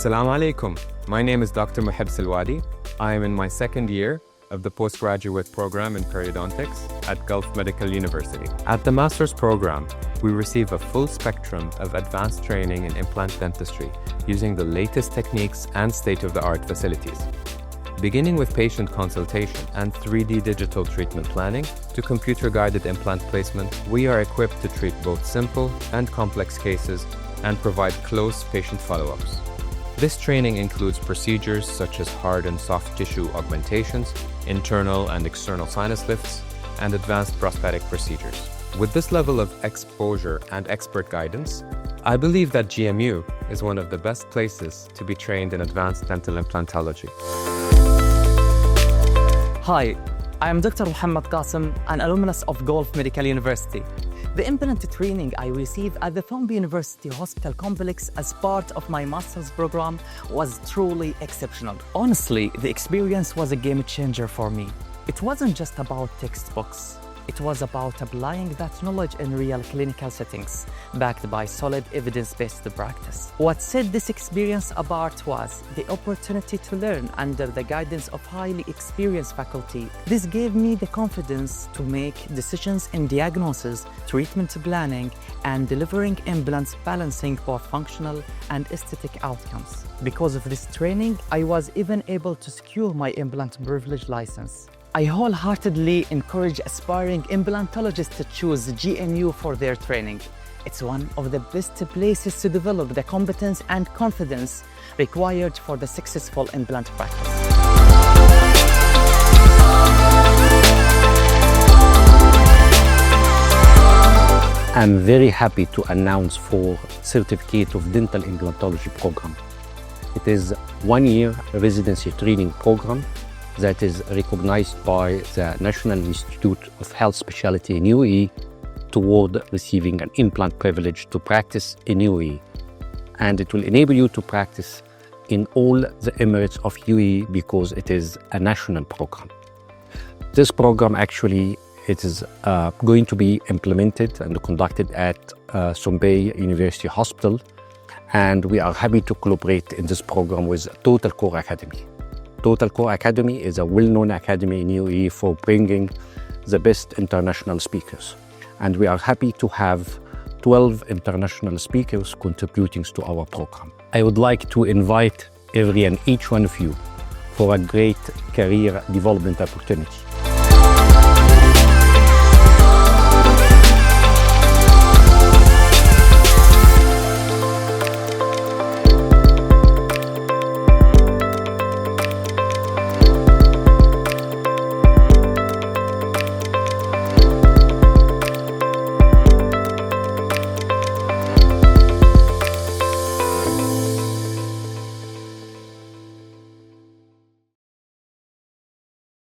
Assalamu alaikum. My name is Dr. Muhib Silwadi. I am in my second year of the postgraduate program in periodontics at Gulf Medical University. At the master's program, we receive a full spectrum of advanced training in implant dentistry using the latest techniques and state-of-the-art facilities. Beginning with patient consultation and 3D digital treatment planning to computer-guided implant placement, we are equipped to treat both simple and complex cases and provide close patient follow-ups. This training includes procedures such as hard and soft tissue augmentations, internal and external sinus lifts, and advanced prosthetic procedures. With this level of exposure and expert guidance, I believe that GMU is one of the best places to be trained in advanced dental implantology. Hi, I am Dr. Muhammad Qasim, an alumnus of Gulf Medical University. The implant training I received at the Thombe University Hospital Complex as part of my master's program was truly exceptional. Honestly, the experience was a game changer for me. It wasn't just about textbooks. It was about applying that knowledge in real clinical settings, backed by solid evidence-based practice. What set this experience apart was the opportunity to learn under the guidance of highly experienced faculty. This gave me the confidence to make decisions in diagnosis, treatment planning, and delivering implants balancing both functional and aesthetic outcomes. Because of this training, I was even able to secure my implant privilege license. I wholeheartedly encourage aspiring implantologists to choose GMU for their training. It's one of the best places to develop the competence and confidence required for the successful implant practice. I'm very happy to announce for Certificate of Dental Implantology program. It is a 1-year residency training program that is recognized by the National Institute of Health Specialties in UAE toward receiving an implant privilege to practice in UAE. And it will enable you to practice in all the Emirates of UAE because it is a national program. This program actually it is going to be implemented and conducted at Thombe University Hospital, and we are happy to collaborate in this program with Total Core Academy. Total Core Academy is a well-known academy in UAE for bringing the best international speakers. And we are happy to have 12 international speakers contributing to our program. I would like to invite every and each one of you for a great career development opportunity.